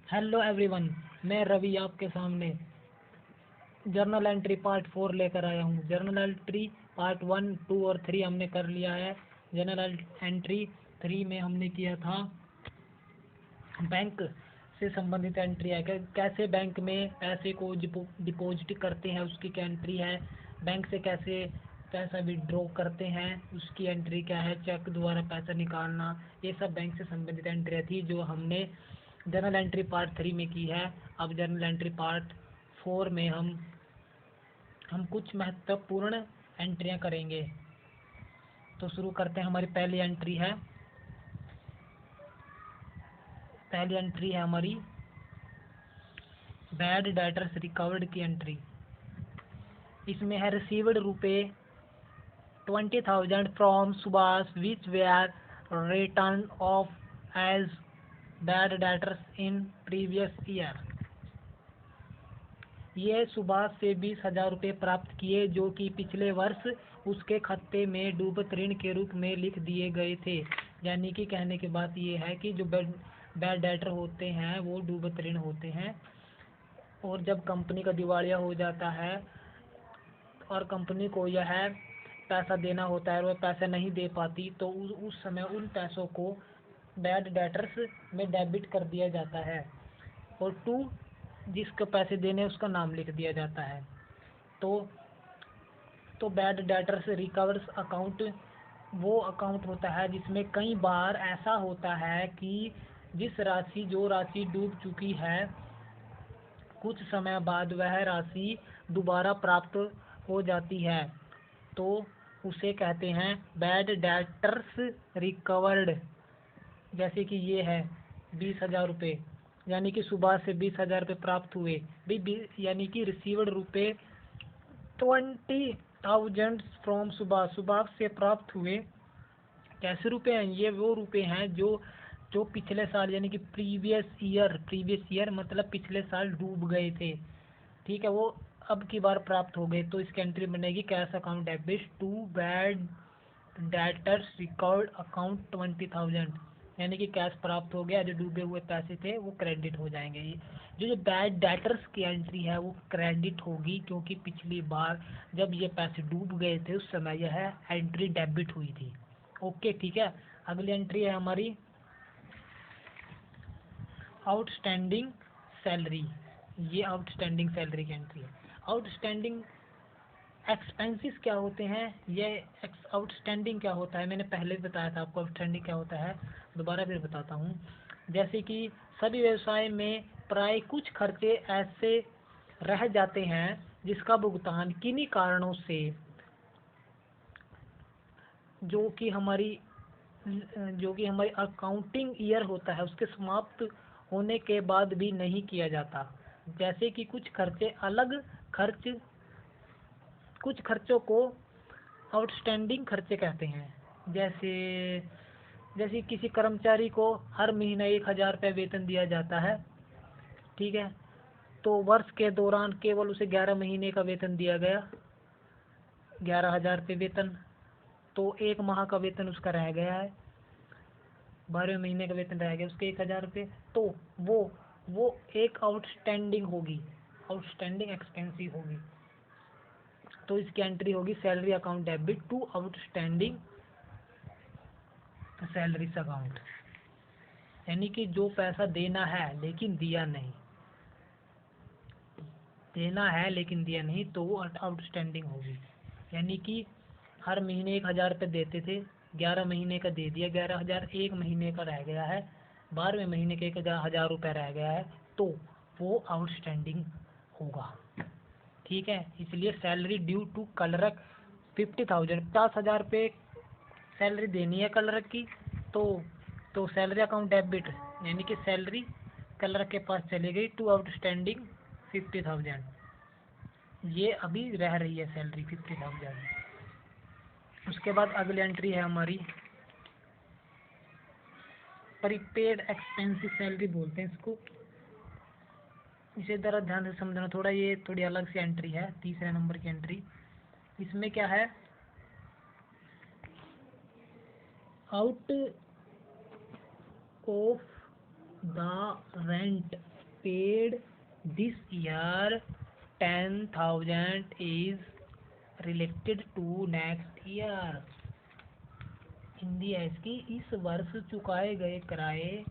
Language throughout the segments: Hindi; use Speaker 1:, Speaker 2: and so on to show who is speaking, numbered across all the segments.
Speaker 1: हेलो एवरीवन, मैं रवि आपके सामने जर्नल एंट्री पार्ट 4 लेकर आया हूँ। जर्नल एंट्री पार्ट 1, 2 और 3 हमने कर लिया है। जर्नल एंट्री 3 में हमने किया था बैंक से संबंधित एंट्री है, कैसे बैंक में पैसे को डिपॉजिट करते हैं उसकी क्या एंट्री है, बैंक से कैसे पैसा विड्रॉ करते हैं उसकी एंट्री क्या है, चेक द्वारा पैसा निकालना, ये सब बैंक से संबंधित एंट्री थी जो हमने जर्नल एंट्री पार्ट 3 में की है। अब जर्नल एंट्री पार्ट 4 में हम कुछ महत्वपूर्ण एंट्रियां करेंगे। तो शुरू करते हैं। हमारी पहली एंट्री है हमारी बैड डेटर्स रिकवर्ड की एंट्री। इसमें है received ₹20,000 from Subhash which were return of as bad debtors in previous year. ये सुभाष से 20,000 रुपये प्राप्त किए जो कि पिछले वर्ष उसके खाते में डूबत ऋण के रूप में लिख दिए गए थे। यानी कि कहने की बात ये है कि जो बैड डेटर होते हैं वो डूबत ऋण होते हैं, और जब कंपनी का दिवालिया हो जाता है और कंपनी को यह पैसा देना होता है और वह पैसा नहीं दे पाती, तो उस समय उन पैसों को बैड डेटर्स में डेबिट कर दिया जाता है और टू जिसको पैसे देने उसका नाम लिख दिया जाता है। तो बैड डेटर्स रिकवर्स अकाउंट वो अकाउंट होता है जिसमें कई बार ऐसा होता है कि जो राशि डूब चुकी है, कुछ समय बाद वह राशि दोबारा प्राप्त हो जाती है, तो उसे कहते हैं बैड डेटर्स रिकवर्ड। जैसे कि ये है 20,000 रुपये, यानी कि सुभाष से 20,000 रुपये प्राप्त हुए, यानी कि रिसीव्ड ₹20,000 फ्रॉम सुभाष से प्राप्त हुए। कैसे रुपए हैं ये? वो रुपए हैं जो पिछले साल यानी कि प्रीवियस ईयर मतलब पिछले साल डूब गए थे। ठीक है, वो अब की बार प्राप्त हो गए, तो इसकी एंट्री बनेगी cash account debit to bad debtors record account 20,000, यानी कि कैश प्राप्त हो गया, जो डूबे हुए पैसे थे वो क्रेडिट हो जाएंगे। जो बैड डेटर्स की एंट्री है वो क्रेडिट होगी, क्योंकि पिछली बार जब ये पैसे डूब गए थे उस समय यह एंट्री डेबिट हुई थी। ओके, ठीक है। अगली एंट्री है हमारी आउटस्टैंडिंग सैलरी। ये आउटस्टैंडिंग सैलरी की एंट्री है। आउटस्टैंडिंग एक्सपेंसेस क्या होते हैं? ये आउटस्टैंडिंग क्या होता है मैंने पहले भी बताया था आपको। आउटस्टैंडिंग क्या होता है दोबारा फिर बताता हूँ। जैसे कि सभी व्यवसाय में प्राय कुछ खर्चे ऐसे रह जाते हैं जिसका भुगतान किन्हीं कारणों से जो कि हमारी अकाउंटिंग ईयर होता है उसके समाप्त होने के बाद भी नहीं किया जाता। जैसे कि कुछ खर्चों को आउटस्टैंडिंग खर्चे कहते हैं। जैसे किसी कर्मचारी को हर महीने 1,000 रुपये वेतन दिया जाता है, ठीक है, तो वर्ष के दौरान केवल उसे 11 महीने का वेतन दिया गया, 11,000 रुपये वेतन, तो 1 माह का वेतन उसका रह गया है, 12वें महीने का वेतन रह गया उसके 1,000 रुपये, तो वो एक आउटस्टैंडिंग होगी, आउटस्टैंडिंग एक्सपेंसिव होगी। तो इसकी एंट्री होगी salary account debit to outstanding salaries account, यानी कि जो पैसा देना है लेकिन दिया नहीं, तो वो आउटस्टैंडिंग होगी। यानी कि हर महीने 1,000 रुपये देते थे, 11 महीने का दे दिया, 11,000 1 महीने का रह गया है, 12वें महीने के 1,000 रुपये रह गया है, तो वो आउटस्टैंडिंग होगा। ठीक है, इसलिए सैलरी ड्यू टू क्लर्क 50,000, 50,000 रुपये सैलरी देनी है क्लर्क की, तो सैलरी अकाउंट डेबिट यानी कि सैलरी क्लर्क के पास चली गई टू आउटस्टैंडिंग 50,000, ये अभी रह रही है सैलरी 50,000। उसके बाद अगली एंट्री है हमारी प्रीपेड एक्सपेंसिव सैलरी बोलते हैं इसको। इसे ज़रा ध्यान से समझना थोड़ा, ये थोड़ी अलग सी एंट्री है, तीसरे नंबर की एंट्री। इसमें क्या है, out of the rent paid this year 10,000 is related to next year. Hindi है इसकी, इस वर्ष चुकाए गए किराए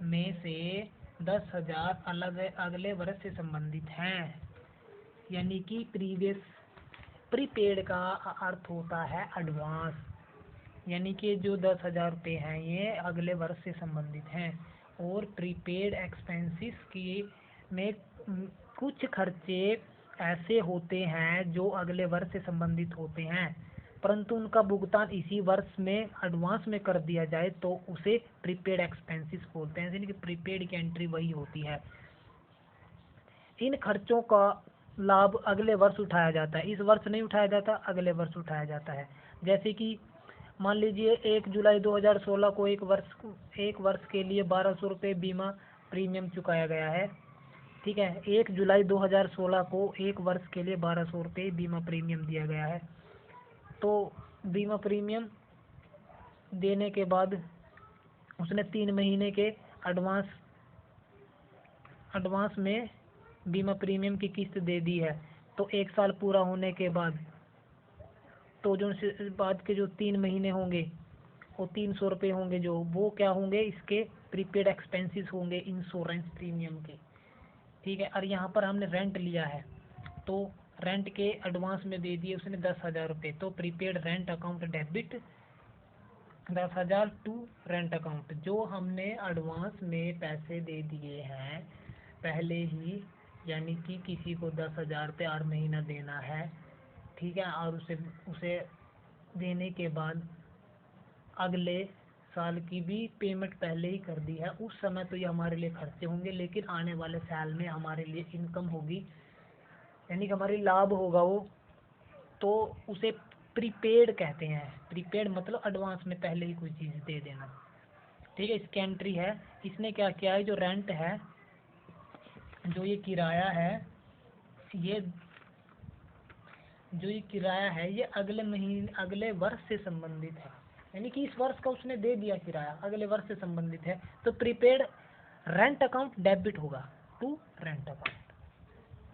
Speaker 1: में से 10,000 अलग अगले वर्ष से संबंधित हैं। यानी कि प्रीपेड का अर्थ होता है एडवांस, यानी कि जो 10,000 रुपये हैं ये अगले वर्ष से संबंधित हैं। और प्रीपेड एक्सपेंसेस की में कुछ खर्चे ऐसे होते हैं जो अगले वर्ष से संबंधित होते हैं, परंतु उनका भुगतान इसी वर्ष में एडवांस में कर दिया जाए तो उसे प्रीपेड एक्सपेंसेस बोलते हैं। यानी कि प्रीपेड की एंट्री वही होती है। इन खर्चों का लाभ अगले वर्ष उठाया जाता है, इस वर्ष नहीं उठाया जाता, अगले वर्ष उठाया जाता है। जैसे कि मान लीजिए 1 जुलाई 2016 को एक वर्ष के लिए 1200 रुपये बीमा प्रीमियम चुकाया गया है। ठीक है, 1 जुलाई 2016 को एक वर्ष के लिए 1200 रुपये बीमा प्रीमियम दिया गया है। तो बीमा प्रीमियम देने के बाद उसने 3 महीने के एडवांस में बीमा प्रीमियम की किस्त दे दी है। तो 1 साल पूरा होने के बाद तो जो बाद के जो 3 महीने होंगे वो 300 रुपये होंगे, जो वो क्या होंगे, इसके प्रीपेड एक्सपेंसेस होंगे इंश्योरेंस प्रीमियम के। ठीक है, और यहाँ पर हमने रेंट लिया है तो रेंट के एडवांस में दे दिए उसने 10,000 रुपये, तो prepaid rent account debit 10,000 to rent account. जो हमने एडवांस में पैसे दे दिए हैं पहले ही, यानी कि किसी को 10,000 रुपये हर महीना देना है, ठीक है, और उसे देने के बाद अगले साल की भी पेमेंट पहले ही कर दी है, उस समय तो ये हमारे लिए खर्चे होंगे, लेकिन आने वाले साल में हमारे लिए इनकम होगी, यानी कि हमारी लाभ होगा वो, तो उसे प्रीपेड कहते हैं। प्रीपेड मतलब एडवांस में पहले ही कोई चीज़ दे देना। ठीक है, इसकी एंट्री है। इसने क्या किया है, जो रेंट है, जो ये किराया है, ये अगले वर्ष से संबंधित है, यानी कि इस वर्ष का उसने दे दिया किराया, अगले वर्ष से संबंधित है, तो प्रीपेड रेंट अकाउंट डेबिट होगा टू रेंट अकाउंट।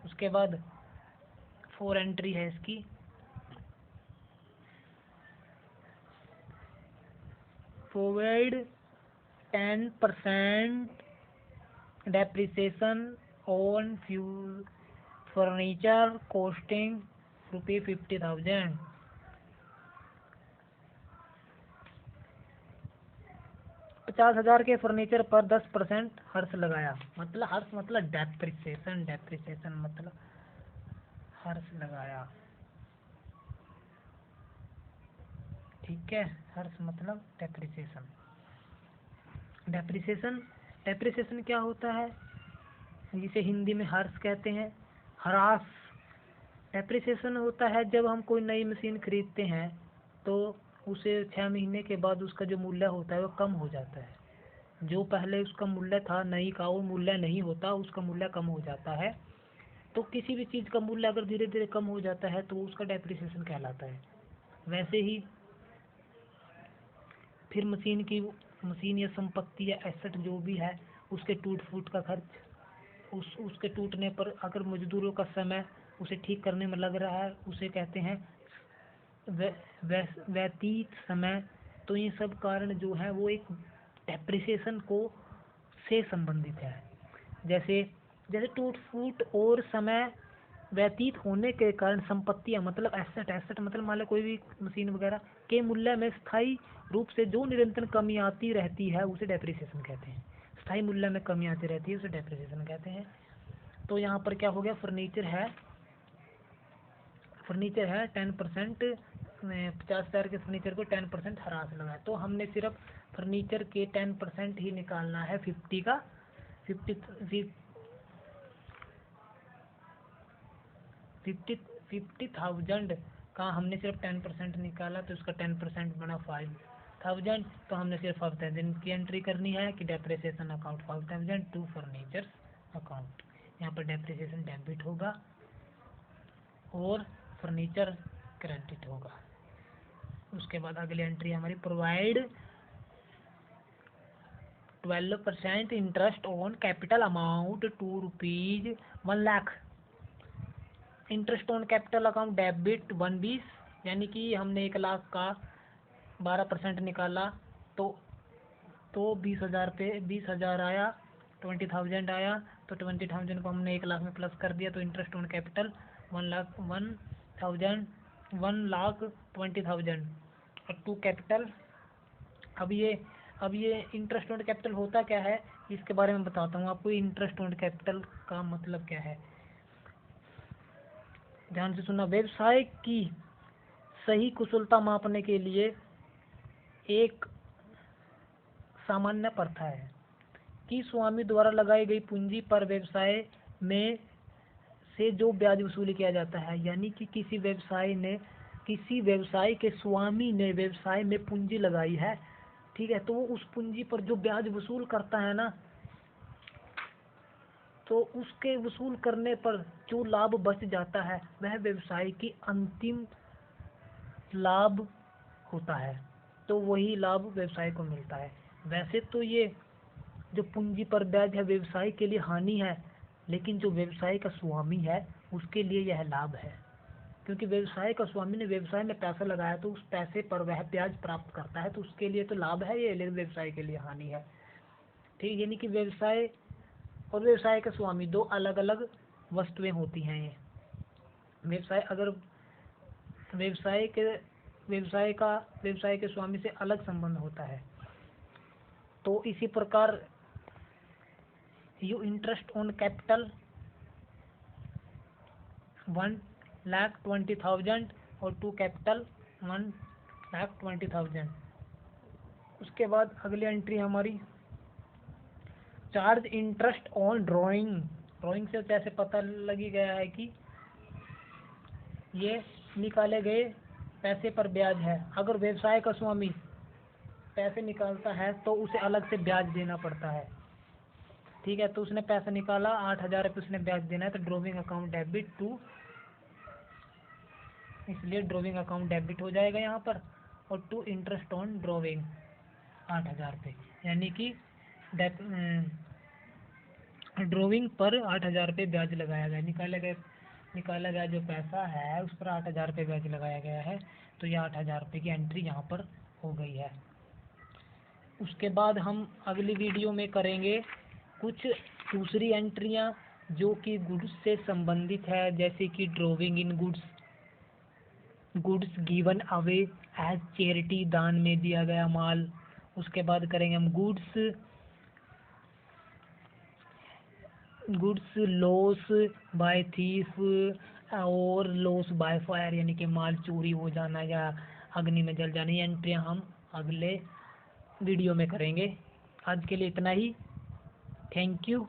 Speaker 1: उसके बाद 4 एंट्री है इसकी। Provide 10% depreciation on fuel furniture costing ₹50,000। 50,000 के फर्नीचर पर 10% हर्ष लगाया। मतलब हर्ष मतलब डेप्रिसिएशन मतलब हर्ष लगाया। ठीक है, हर्ष मतलब डेप्रिसिएशन क्या होता है, जिसे हिंदी में हर्ष कहते हैं। ह्रास डेप्रिसिएशन होता है जब हम कोई नई मशीन खरीदते हैं तो उसे 6 महीने के बाद उसका जो मूल्य होता है वो कम हो जाता है। जो पहले उसका मूल्य था नई का, वो मूल्य नहीं होता, उसका मूल्य कम हो जाता है। तो किसी भी चीज़ का मूल्य अगर धीरे धीरे कम हो जाता है तो उसका डेप्रिसिएशन कहलाता है। वैसे ही फिर मशीन या संपत्ति या एसेट जो भी है, उसके टूट फूट का खर्च, उसके टूटने पर अगर मजदूरों का समय उसे ठीक करने में लग रहा है, उसे कहते हैं व्यतीत समय। तो ये सब कारण जो है वो एक डेप्रिसिएशन को से संबंधित है। जैसे टूट फूट और समय व्यतीत होने के कारण संपत्तियां मतलब एसेट मतलब मान लो कोई भी मशीन वगैरह के मूल्य में स्थायी रूप से जो निरंतर कमी आती रहती है उसे डेप्रिसिएशन कहते हैं। स्थायी मूल्य में कमी आती रहती है उसे डेप्रिसिएशन कहते हैं। तो यहाँ पर क्या हो गया, फर्नीचर है 10%, 50,000 के फर्नीचर को 10% ह्रास लगा है। तो हमने सिर्फ फर्नीचर के 10% ही निकालना है। 50,000 का हमने सिर्फ 10% निकाला, तो उसका 10% बना 5,000। तो हमने सिर्फ 5,000 की एंट्री करनी है कि depreciation account 5,000 to furniture account. यहाँ पर डेप्रिसिएशन डेबिट होगा और फर्नीचर क्रेडिट होगा। उसके बाद अगली एंट्री हमारी provide 12% interest on capital amount ₹2 1 lakh. Interest on capital account debit 120, यानी कि हमने 1 लाख का 12% निकाला तो 20,000 पे 20,000 आया, 20,000 आया, तो 20,000 को हमने 1 लाख में प्लस कर दिया, तो इंटरेस्ट ऑन कैपिटल 1,20,000 और टू कैपिटल। अब ये इंटरेस्ट ऑन कैपिटल होता क्या है, इसके बारे में बताता हूँ आपको। इंटरेस्ट ऑन कैपिटल का मतलब क्या है, ध्यान से सुनना। व्यवसाय की सही कुशलता मापने के लिए एक सामान्य प्रथा है कि स्वामी द्वारा लगाई गई पूंजी पर व्यवसाय में से जो ब्याज वसूल किया जाता है, यानी कि किसी व्यवसाय के स्वामी ने व्यवसाय में पूंजी लगाई है, ठीक है, तो वो उस पूंजी पर जो ब्याज वसूल करता है ना, तो उसके वसूल करने पर जो लाभ बच जाता है वह व्यवसाय की अंतिम लाभ होता है, तो वही लाभ व्यवसाय को मिलता है। वैसे तो ये जो पूंजी पर ब्याज है व्यवसाय के लिए हानि है, लेकिन जो व्यवसाय का स्वामी है उसके लिए यह लाभ है, क्योंकि व्यवसाय का स्वामी ने व्यवसाय में पैसा लगाया तो उस पैसे पर वह ब्याज प्राप्त करता है, तो उसके लिए तो लाभ है ये, लेकिन व्यवसाय के लिए हानि है। ठीक, यानी कि व्यवसाय और व्यवसाय का स्वामी दो अलग अलग वस्तुएं होती हैं। ये व्यवसाय के स्वामी से अलग संबंध होता है। तो इसी प्रकार यू इंटरेस्ट ऑन कैपिटल 1,20,000 और टू कैपिटल 1,20,000। उसके बाद अगली एंट्री हमारी चार्ज इंटरेस्ट ऑन ड्राइंग से कैसे पता लगी गया है कि ये निकाले गए पैसे पर ब्याज है। अगर व्यवसाय का स्वामी पैसे निकालता है तो उसे अलग से ब्याज देना पड़ता है, ठीक है, तो उसने पैसा निकाला 8,000 रुपये उसने ब्याज देना है, तो ड्रॉविंग अकाउंट डेबिट टू, इसलिए ड्रॉविंग अकाउंट डेबिट हो जाएगा यहाँ पर, और टू इंटरेस्ट ऑन ड्रॉविंग 8,000 रुपये, यानी कि ड्रॉविंग पर 8,000 रुपये ब्याज लगाया गया। निकाला गया जो पैसा है उस पर 8,000 रुपये ब्याज लगाया गया है, तो ये 8,000 रुपये की एंट्री यहाँ पर हो गई है। उसके बाद हम अगली वीडियो में करेंगे कुछ दूसरी एंट्रियाँ जो कि गुड्स से संबंधित है, जैसे कि drawing in goods given away as charity, दान में दिया गया माल। उसके बाद करेंगे हम गुड्स लॉस बाय थीफ और लॉस बाय फायर, यानी कि माल चोरी हो जाना या अग्नि में जल जाना। ये एंट्रियाँ हम अगले वीडियो में करेंगे। आज के लिए इतना ही। Thank you.